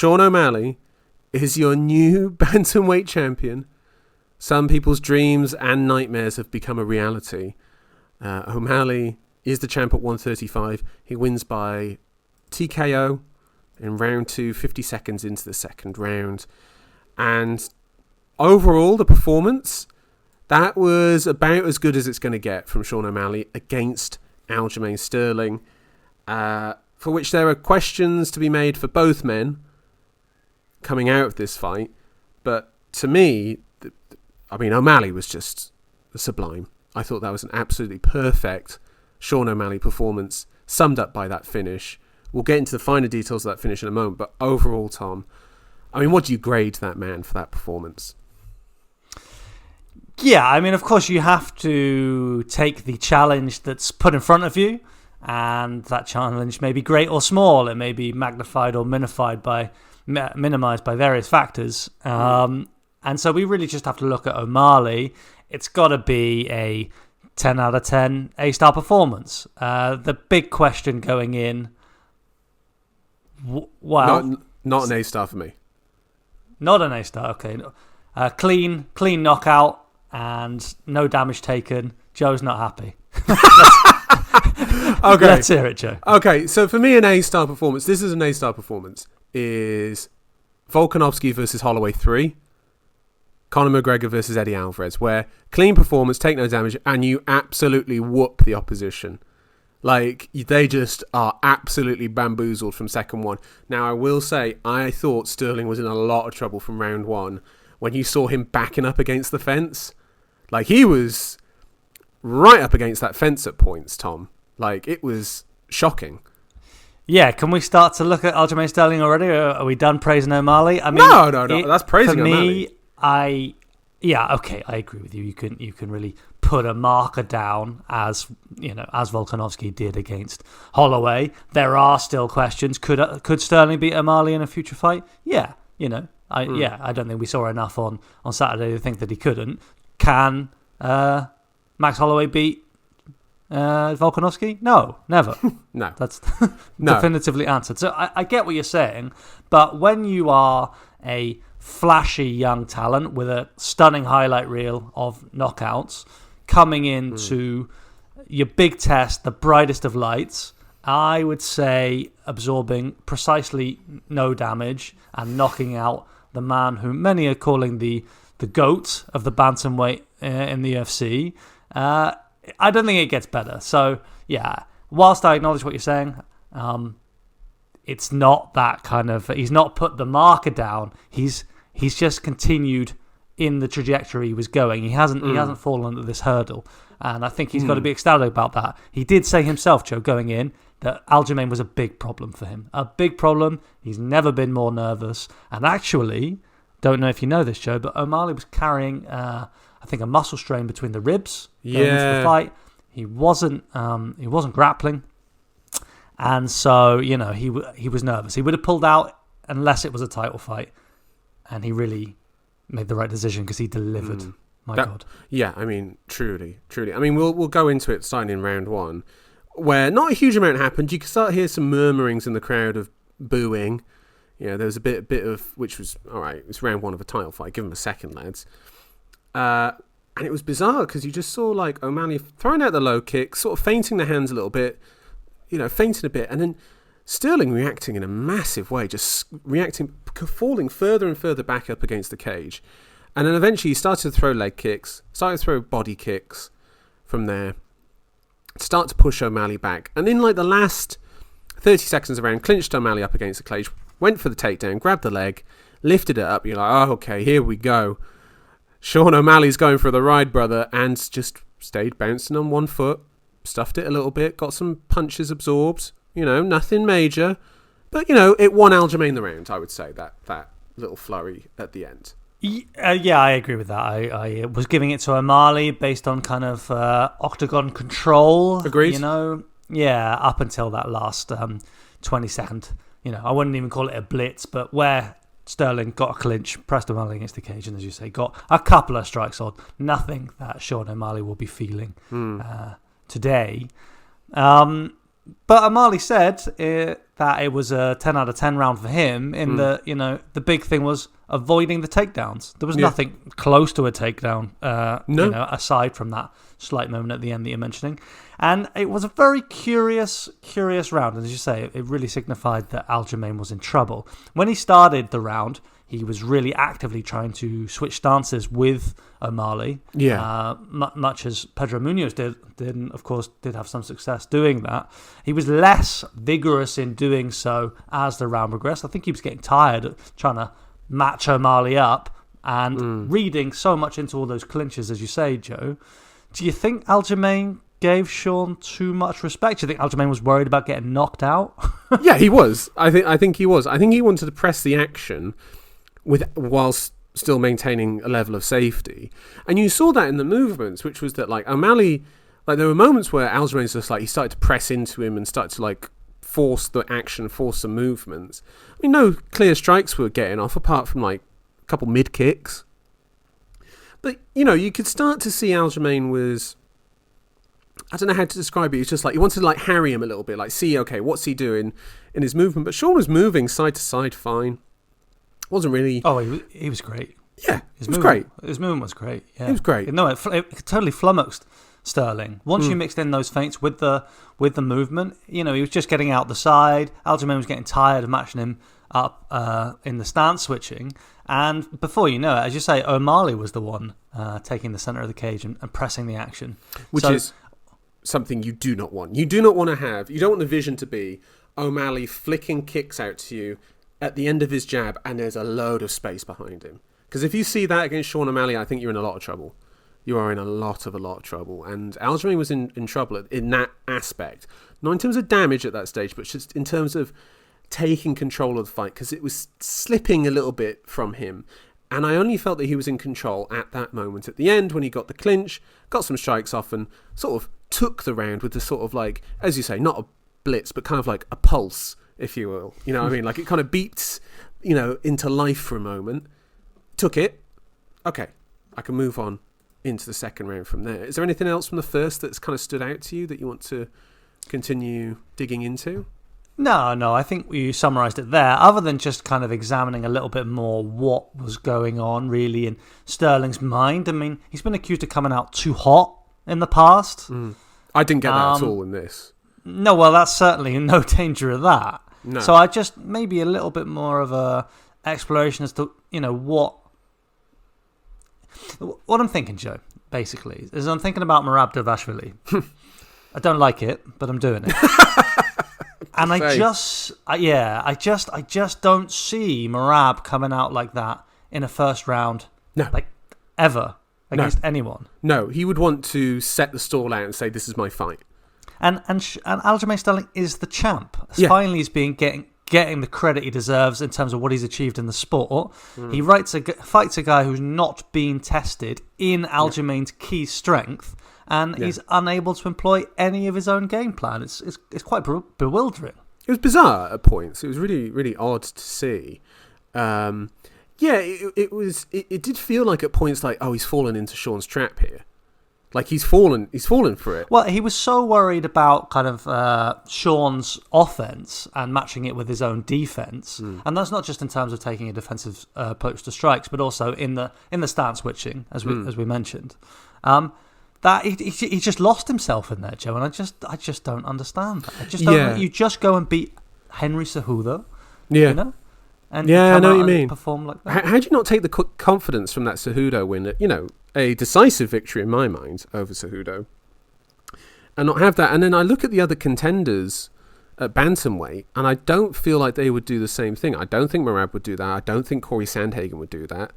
Sean O'Malley is your new bantamweight champion. Some people's dreams and nightmares have become a reality. O'Malley is the champ at 135. He wins by TKO in round 2, 50 seconds into the second round. And overall, the performance, that was about as good as it's going to get from Sean O'Malley against Aljamain Sterling, for which there are questions to be made for both men coming out of this fight. But to me, O'Malley was just sublime. I thought that was an absolutely perfect Sean O'Malley performance, summed up by that finish. We'll get into the finer details of that finish in a moment, but overall, Tom, what do you grade that man for that performance? Yeah, of course you have to take the challenge that's put in front of you, and that challenge may be great or small. It may be magnified or minimized by various factors. And so we really just have to look at O'Malley. It's got to be a 10 out of 10 A-star performance. The big question going in, not an A-star for me. Not an A-star, okay. Clean knockout and no damage taken. Joe's not happy. Okay. Let's hear it, Joe. Okay, so for me, an A-star performance, this is an A-star performance, is Volkanovski versus Holloway 3, Conor McGregor versus Eddie Alvarez, where clean performance, take no damage, and you absolutely whoop the opposition. They just are absolutely bamboozled from second one. Now, I will say, I thought Sterling was in a lot of trouble from round 1 when you saw him backing up against the fence. He was right up against that fence at points, Tom. It was shocking. Yeah, can we start to look at Aljamain Sterling already, or are we done praising O'Malley? No, that's praising O'Malley. For me, I agree with you. You can really put a marker down as Volkanovski did against Holloway. There are still questions. Could Sterling beat O'Malley in a future fight? Yeah, I don't think we saw enough on Saturday to think that he couldn't. Can Max Holloway beat Volkanovski? No, never. No. That's definitively answered. So I get what you're saying, but when you are a flashy young talent with a stunning highlight reel of knockouts coming into your big test, the brightest of lights, I would say absorbing precisely no damage and knocking out the man who many are calling the GOAT of the bantamweight in the UFC. I don't think it gets better. So, yeah, whilst I acknowledge what you're saying, it's not that kind of... He's not put the marker down. He's just continued in the trajectory he was going. He hasn't fallen under this hurdle. And I think he's got to be ecstatic about that. He did say himself, Joe, going in, that Aljamain was a big problem for him. A big problem. He's never been more nervous. And actually, don't know if you know this, Joe, but O'Malley was carrying... I think a muscle strain between the ribs going into the fight. He wasn't grappling, and so he was nervous. He would have pulled out unless it was a title fight, and he really made the right decision because he delivered. God, yeah, truly. We'll go into it starting in round 1, where not a huge amount happened. You could start to hear some murmurings in the crowd of booing. There was a bit of, which was all right. It was round 1 of a title fight. Give him a second, lads. And it was bizarre because you just saw O'Malley throwing out the low kick, sort of feinting the hands a little bit, feinting a bit, and then Sterling reacting in a massive way, just reacting, falling further and further back up against the cage. And then eventually he started to throw leg kicks, started to throw body kicks from there, start to push O'Malley back. And in the last 30 seconds around, clinched O'Malley up against the cage, went for the takedown, grabbed the leg, lifted it up. You're like, oh, okay, here we go. Sean O'Malley's going for the ride, brother, and just stayed bouncing on one foot, stuffed it a little bit, got some punches absorbed, nothing major. But, it won Aljamain the round, I would say, that little flurry at the end. Yeah, I agree with that. I was giving it to O'Malley based on kind of octagon control. Agreed. Yeah, up until that last 20-second, I wouldn't even call it a blitz, but where... Sterling got a clinch, pressed O'Malley against the cage, and as you say, got a couple of strikes on. Nothing that Sean O'Malley will be feeling today. But O'Malley said that that it was a 10 out of 10 round for him. In the big thing was avoiding the takedowns. There was nothing close to a takedown, aside from that slight moment at the end that you're mentioning. And it was a very curious round. And as you say, it really signified that Aljamain was in trouble. When he started the round, he was really actively trying to switch stances with O'Malley. Yeah. Much as Pedro Munoz did, and of course did have some success doing that. He was less vigorous in doing so as the round progressed. I think he was getting tired of trying to match O'Malley up and reading so much into all those clinches, as you say, Joe. Do you think Aljamain gave Sean too much respect? Do you think Aljamain was worried about getting knocked out? Yeah, he was. I think he was. I think he wanted to press the action whilst still maintaining a level of safety. And you saw that in the movements, which was that like O'Malley, like there were moments where Aljamain's just like he started to press into him and started to like force the action, force the movements. I mean, no clear strikes were getting off apart from like a couple mid kicks. But you could start to see Aljamain was, I don't know how to describe it. It's just like he wanted to like harry him a little bit, like see, okay, what's he doing in his movement? But Sean was moving side to side fine. Wasn't really. Oh, he was great. Yeah, it was great. His movement was great. Yeah, it was great. No, it totally flummoxed Sterling. Once you mixed in those feints with the movement, he was just getting out the side. Aljamain was getting tired of matching him up in the stance switching, and before you know it, as you say, O'Malley was the one taking the center of the cage and pressing the action, which is something you do not want. You do not want to have. You don't want the vision to be O'Malley flicking kicks out to you at the end of his jab, and there's a load of space behind him. Because if you see that against Sean O'Malley, I think you're in a lot of trouble. You are in a lot of trouble. And Aljamain was in trouble in that aspect. Not in terms of damage at that stage, but just in terms of taking control of the fight, because it was slipping a little bit from him. And I only felt that he was in control at that moment. At the end, when he got the clinch, got some strikes off, and sort of took the round with the sort of like, as you say, not a blitz, but kind of like a pulse, if you will. You know what I mean? Like it kind of beats, into life for a moment. Took it. Okay, I can move on into the second round from there. Is there anything else from the first that's kind of stood out to you that you want to continue digging into? No, I think you summarised it there. Other than just kind of examining a little bit more what was going on really in Sterling's mind. I mean, he's been accused of coming out too hot in the past. I didn't get that at all in this. No, well, that's certainly no danger of that. No. So I just maybe a little bit more of a exploration as to, what I'm thinking, Joe, basically, is I'm thinking about Merab Dvalishvili. I don't like it, but I'm doing it. And I just don't see Merab coming out like that in a first round, like ever, against anyone. No, he would want to set the stall out and say, "This is my fight." And Aljamain Sterling is the champ. Finally, he's getting the credit he deserves in terms of what he's achieved in the sport. He fights a guy who's not been tested in Aljamain's key strength, and he's unable to employ any of his own game plan. It's quite bewildering. It was bizarre at points. It was really, really odd to see. It did feel like at points like, oh, he's fallen into Sean's trap here. Like he's fallen for it. Well, he was so worried about kind of Sean's offense and matching it with his own defense, and that's not just in terms of taking a defensive approach to strikes, but also in the stance switching, as we mentioned. That he just lost himself in there, Joe, and I just don't understand that. I just don't. You just go and beat Henry Cejudo, and I know what you mean. Perform like that. How do you not take the confidence from that Cejudo win? A decisive victory in my mind over Cejudo, and not have that. And then I look at the other contenders at bantamweight, and I don't feel like they would do the same thing. I don't think Merab would do that. I don't think Corey Sandhagen would do that.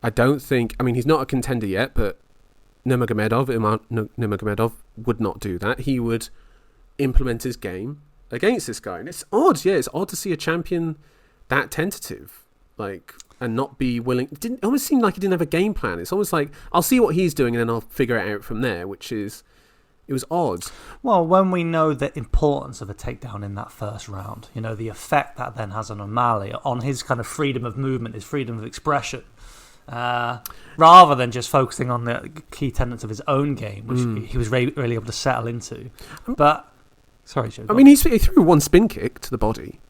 I don't think. I mean, he's not a contender yet, but Imam Nurmagomedov would not do that. He would implement his game against this guy, and it's odd. Yeah, it's odd to see a champion that tentative, and not be willing. It almost seemed like he didn't have a game plan. It's almost like, I'll see what he's doing and then I'll figure it out from there, it was odd. Well, when we know the importance of a takedown in that first round, the effect that then has on O'Malley, on his kind of freedom of movement, his freedom of expression, rather than just focusing on the key tenets of his own game, which he was really able to settle into. But Sorry, Joe. I mean, he threw one spin kick to the body,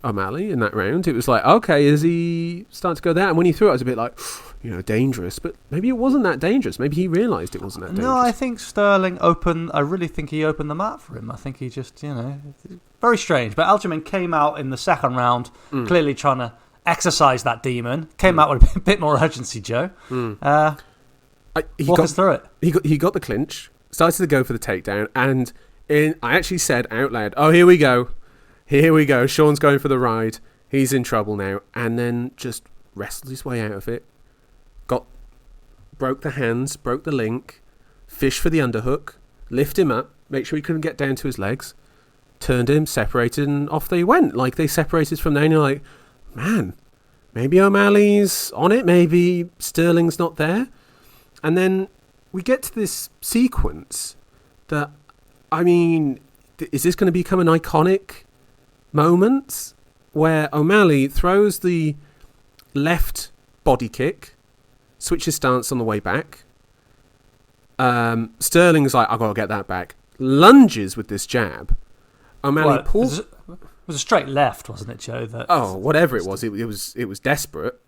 O'Malley, in that round. It was like, okay, is he starting to go there? And when he threw it, I was a bit like, dangerous. But maybe it wasn't that dangerous. Maybe he realised it wasn't that dangerous. No, I think Sterling I really think he opened the mat for him. I think he just, very strange. But Aljamain came out in the second round, clearly trying to exercise that demon. Came out with a bit more urgency, Joe. Walk us through it. He got the clinch, started to go for the takedown, and I actually said out loud, "Oh, here we go. Here we go. Sean's going for the ride. He's in trouble now." And then just wrestled his way out of it. Broke the hands, broke the link, fished for the underhook, lift him up, make sure he couldn't get down to his legs, turned him, separated, and off they went. Like, they separated from there, and you're like, man, maybe O'Malley's on it, maybe Sterling's not there. And then we get to this sequence that, I mean, is this going to become an iconic moment where O'Malley throws the left body kick, switches stance on the way back. Sterling's like, I've got to get that back. Lunges with this jab. O'Malley pulls. It was a straight left, wasn't it, Joe? Whatever it was. It was desperate.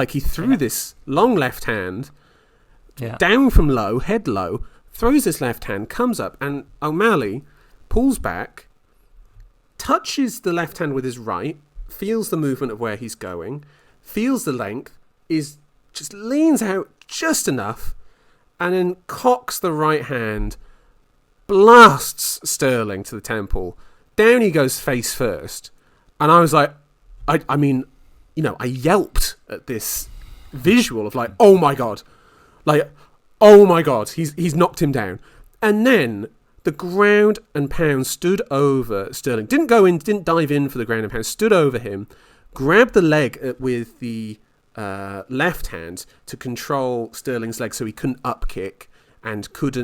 He threw this long left hand down from low, head low, throws this left hand, comes up, and O'Malley pulls back, touches the left hand with his right, feels the movement of where he's going, feels the length, just leans out just enough, and then cocks the right hand, blasts Sterling to the temple. Down he goes face first. And I was like, I yelped at this visual of like, oh my God. Like, oh my God, he's knocked him down. And then the ground and pound stood over Sterling. Didn't dive in for the ground and pound, stood over him, grabbed the leg with the left hand to control Sterling's leg so he couldn't upkick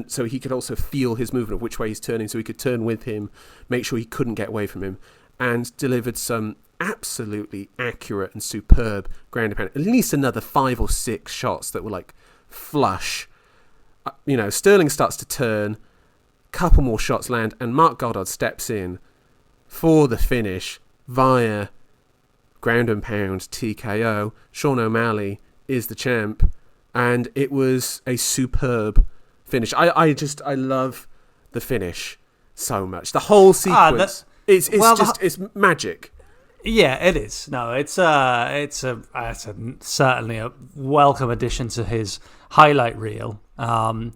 so he could also feel his movement of which way he's turning, so he could turn with him, make sure he couldn't get away from him, and delivered some absolutely accurate and superb ground and pound. At least another 5 or 6 shots that were like flush. Sterling starts to turn, couple more shots land, and Mark Goddard steps in for the finish via ground and pound TKO. Sean O'Malley is the champ, and it was a superb finish. I love the finish so much. The whole sequence, it's magic. Yeah, it is. No, it's certainly a welcome addition to his highlight reel. I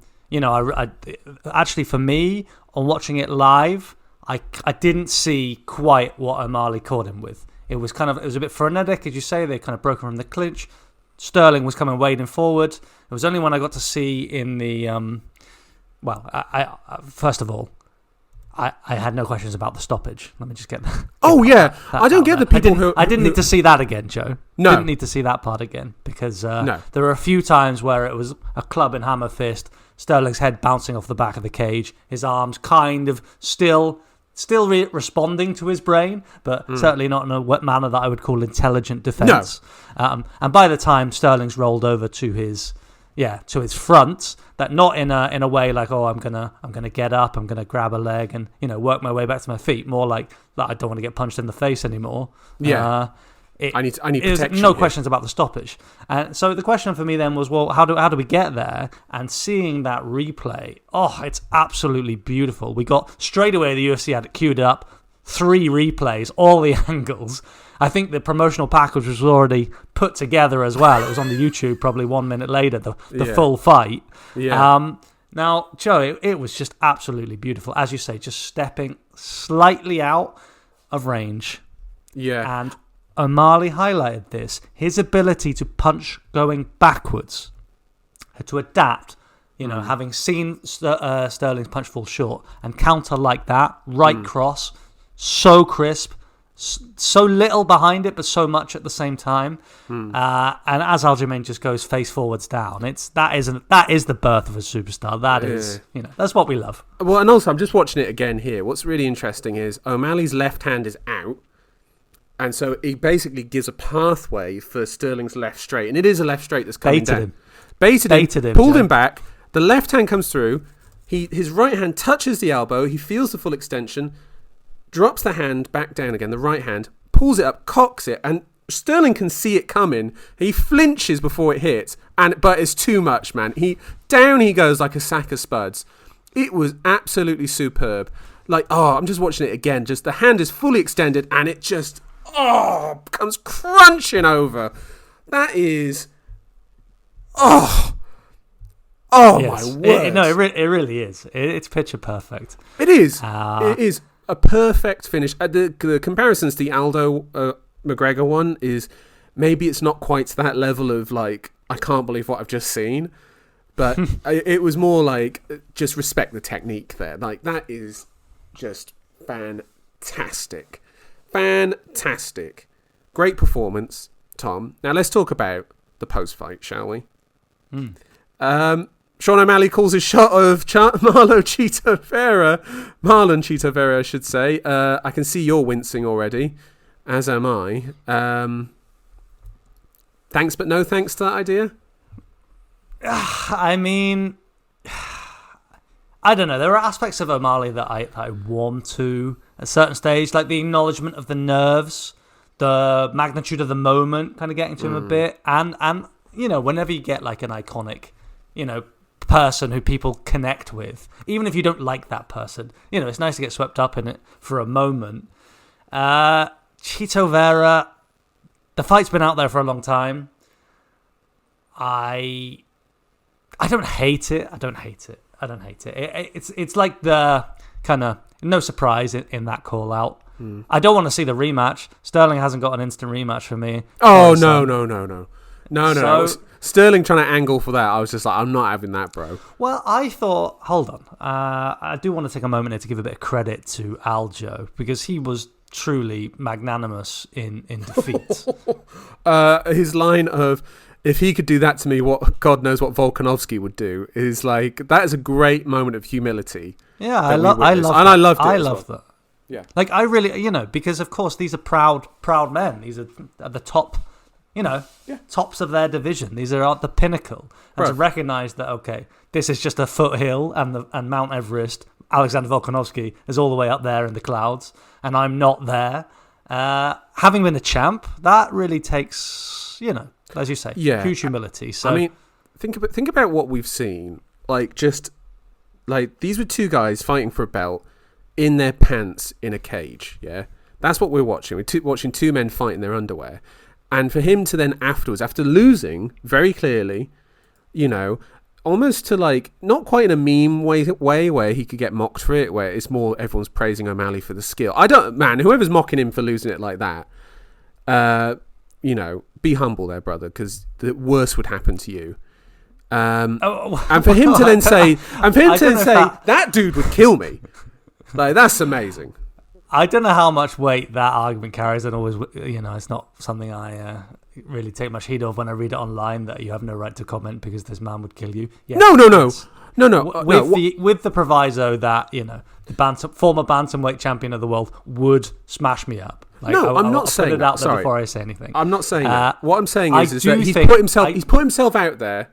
actually, for me, on watching it live, I didn't see quite what O'Malley caught him with. It was a bit frenetic, as you say. They kind of broke him from the clinch. Sterling was coming wading forward. It was only when I got to see in the first of all, I had no questions about the stoppage. Let me just get that. I don't get the people I didn't need to see that again, Joe. No. Didn't need to see that part again because there were a few times where it was a club and hammer fist, Sterling's head bouncing off the back of the cage, his arms kind of still responding to his brain, but certainly not in a manner that I would call intelligent defense. No. And by the time Sterling's rolled over to his front, that not in a way like, I'm gonna get up, I'm gonna grab a leg and work my way back to my feet. More like that I don't want to get punched in the face anymore. Yeah. I need protection. No questions about the stoppage. So the question for me then was, well, how do we get there? And seeing that replay, it's absolutely beautiful. We got straight away, the UFC had it queued up, 3 replays, all the angles. I think the promotional package was already put together as well. It was on the YouTube probably 1 minute later, the full fight. Yeah. Now, Joe, it was just absolutely beautiful. As you say, just stepping slightly out of range. Yeah. And O'Malley highlighted this, his ability to punch going backwards, to adapt, having seen Sterling's punch fall short and counter like that, right cross, so crisp, so little behind it, but so much at the same time. And as Aljamain just goes face forwards down, that is the birth of a superstar. That is, that's what we love. Well, and also I'm just watching it again here. What's really interesting is O'Malley's left hand is out. And so he basically gives a pathway for Sterling's left straight. And it is a left straight that's coming down. Baited him, pulled him back. The left hand comes through. His right hand touches the elbow. He feels the full extension, drops the hand back down again, the right hand, pulls it up, cocks it, and Sterling can see it coming. He flinches before it hits, but it's too much, man. He goes like a sack of spuds. It was absolutely superb. Like, I'm just watching it again. Just the hand is fully extended, and it just comes crunching over. That is yes. My word. It really is. It's picture perfect. It is. It is a perfect finish. The comparisons to the Aldo McGregor one is maybe it's not quite to that level of like, I can't believe what I've just seen, but it was more like, just respect the technique there. Like, that is just fantastic. Fantastic. Great performance, Tom. Now let's talk about the post-fight, shall we? Sean O'Malley calls his shot of Marlon Chito Vera, I should say. I can see you're wincing already, as am I. Thanks but no thanks to that idea? I mean, I don't know. There are aspects of O'Malley that I warm to at a certain stage, like the acknowledgement of the nerves, the magnitude of the moment kind of getting to him a bit. And whenever you get like an iconic, person who people connect with, even if you don't like that person, it's nice to get swept up in it for a moment. Chito Vera, the fight's been out there for a long time. I don't hate it. It's like the kind of no surprise in that call out. I don't want to see the rematch. Sterling hasn't got an instant rematch for me. Oh, no. Sterling trying to angle for that, I was just like, I'm not having that, bro. Well, I thought, hold on. I do want to take a moment here to give a bit of credit to Aljo, because he was truly magnanimous in defeat. His line of, if he could do that to me, what God knows what Volkanovski would do, is like, that is a great moment of humility. Yeah, I loved that. Yeah. Like, I really, because of course these are proud men. These are at the top, tops of their division. These are at the pinnacle. And to recognise that, okay, this is just a foothill and Mount Everest, Alexander Volkanovski is all the way up there in the clouds, and I'm not there. Having been a champ, that really takes, as you say, huge humility. So, I mean, think about what we've seen. Like, just like, these were two guys fighting for a belt in their pants in a cage. Yeah, that's what we're watching. We're watching two men fight in their underwear, and for him to then afterwards, after losing very clearly, almost to like, not quite in a meme way where he could get mocked for it, where it's more everyone's praising O'Malley for the skill. Whoever's mocking him for losing it like that, be humble there, brother, because the worst would happen to you. And for him to then say, that dude would kill me, like, that's amazing. I don't know how much weight that argument carries, and always, it's not something I really take much heed of when I read it online, that you have no right to comment because this man would kill you. Yes, No. With the proviso that, the former bantamweight champion of the world would smash me up. Like, I'm not saying that. Sorry. Before I say anything. I'm not saying that. What I'm saying is that he's put himself out there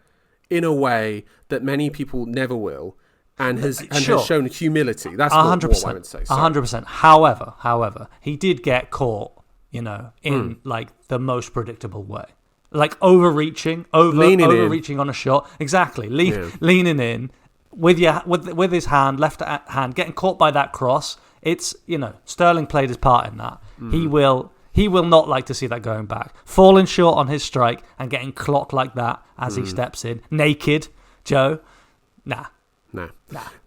in a way that many people never will, and has shown humility. That's 100%, what I would say. 100%. However, he did get caught, in like the most predictable way, like overreaching on a shot. Exactly, leaning in with his hand, left hand, getting caught by that cross. It's Sterling played his part in that. He will not like to see that going back. Falling short on his strike and getting clocked like that as he steps in naked, Joe. Nah.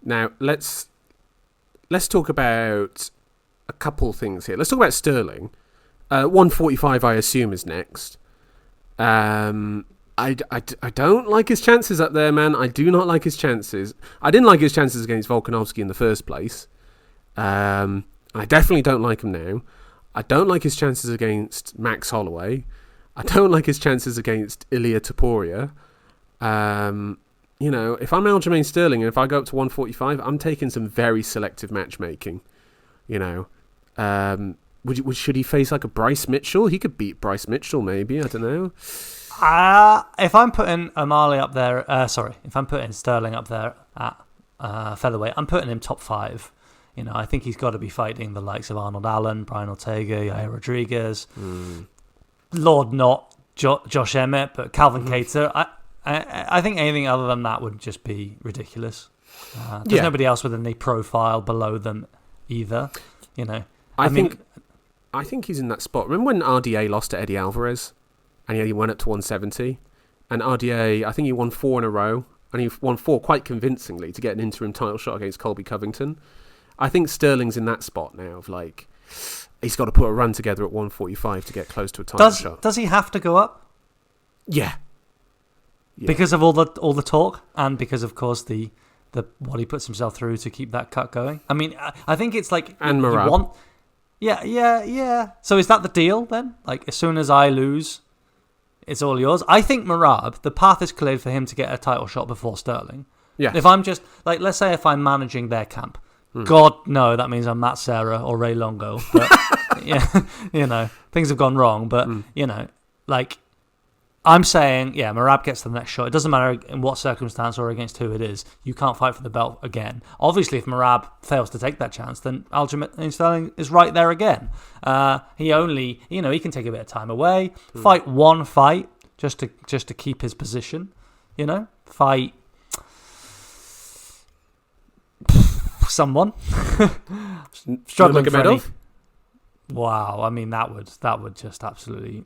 Now let's talk about a couple things here. Let's talk about Sterling. 145, I assume, is next. I don't like his chances up there, man. I do not like his chances. I didn't like his chances against Volkanovski in the first place. I definitely don't like him now. I don't like his chances against Max Holloway. I don't like his chances against Ilia Topuria. If I'm Aljamain Sterling and if I go up to 145, I'm taking some very selective matchmaking. Should he face like a Bryce Mitchell? He could beat Bryce Mitchell, maybe. I don't know. If I'm putting O'Malley up there, if I'm putting Sterling up there at featherweight, I'm putting him top 5. I think he's got to be fighting the likes of Arnold Allen, Brian Ortega, Yair Rodriguez, Lord not Josh Emmett, but Calvin Kattar. I think anything other than that would just be ridiculous. There's nobody else with any profile below them either. I think he's in that spot. Remember when RDA lost to Eddie Alvarez and he went up to 170? And RDA, I think he won 4 in a row, and he won 4 quite convincingly to get an interim title shot against Colby Covington. I think Sterling's in that spot now of like, he's got to put a run together at 145 to get close to a title shot. Does he have to go up? Yeah. Because of all the talk, and because of course the what he puts himself through to keep that cut going. I mean, I think it's like and Merab. Yeah. So is that the deal then? Like, as soon as I lose, it's all yours. I think Merab, the path is cleared for him to get a title shot before Sterling. Yeah. If I'm just like, let's say if I'm managing their camp, God no, that means I'm Matt Serra or Ray Longo. But things have gone wrong. But like, I'm saying, Merab gets the next shot. It doesn't matter in what circumstance or against who it is. You can't fight for the belt again. Obviously, if Merab fails to take that chance, then Aljamain Sterling is right there again. He only, he can take a bit of time away, fight one fight just to keep his position. Fight someone. Struggling for any. Wow, I mean that would just absolutely.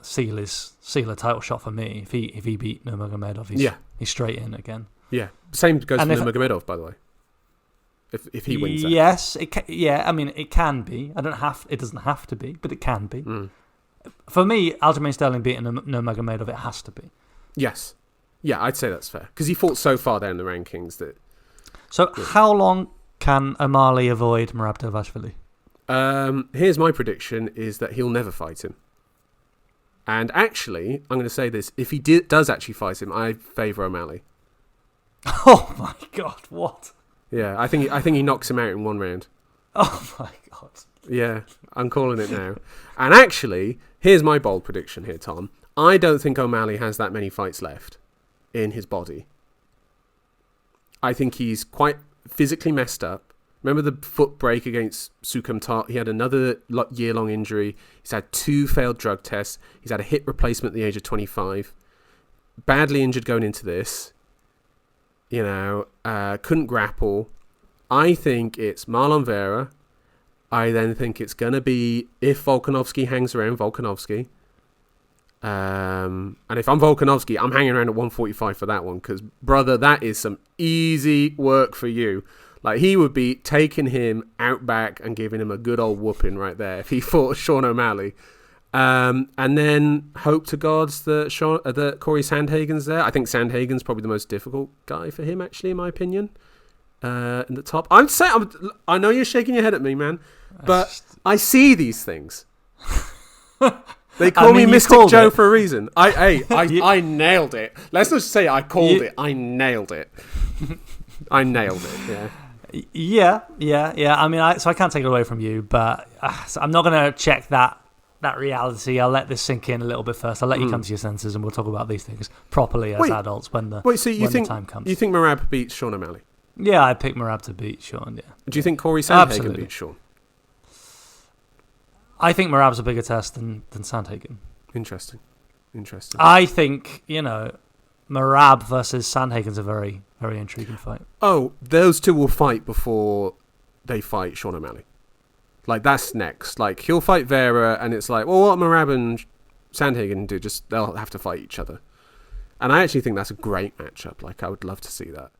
Seal a title shot for me. If he beat Nurmagomedov, he's straight in again. Yeah, same goes for Nurmagomedov, by the way. If he wins, yes, I mean it can be. It doesn't have to be, but it can be. For me, Aljamain Sterling beating Nurmagomedov, it has to be. Yes, I'd say that's fair because he fought so far down the rankings that. So how long can O'Malley avoid Merab Dvalishvili? Here's my prediction: is that he'll never fight him. And actually, I'm going to say this: if he does actually fight him, I favour O'Malley. Oh my God! What? Yeah, I think he knocks him out in 1 round. Oh my God! Yeah, I'm calling it now. And actually, here's my bold prediction here, Tom. I don't think O'Malley has that many fights left in his body. I think he's quite physically messed up. Remember the foot break against Sukhumtar? He had another year-long injury. He's had 2 failed drug tests. He's had a hip replacement at the age of 25. Badly injured going into this. Couldn't grapple. I think it's Marlon Vera. I then think it's going to be, if Volkanovski hangs around, Volkanovski. And if I'm Volkanovski, I'm hanging around at 145 for that one. Because, brother, that is some easy work for you. Like, he would be taking him out back and giving him a good old whooping right there if he fought Sean O'Malley. And then hope to gods that Corey Sandhagen's there. I think Sandhagen's probably the most difficult guy for him, actually, in my opinion. In the top. I know you're shaking your head at me, man, but I see these things. They call me Mystic Joe for a reason. I nailed it. Let's not just say I called it. I nailed it. I nailed it, yeah. Yeah. I mean, I can't take it away from you, but I'm not going to check that reality. I'll let this sink in a little bit first. I'll let you come to your senses, and we'll talk about these things properly as adults when the time comes. You think Merab beats Sean O'Malley? Yeah, I picked Merab to beat Sean, yeah. Do you think Corey Sandhagen beats Sean? I think Merab's a bigger test than Sandhagen. Interesting. I think, Merab versus Sandhagen's a very, very intriguing fight. Oh, those two will fight before they fight Sean O'Malley. Like, that's next. Like, he'll fight Vera, and it's like, well, what Merab and Sandhagen do, they'll have to fight each other. And I actually think that's a great matchup. Like, I would love to see that.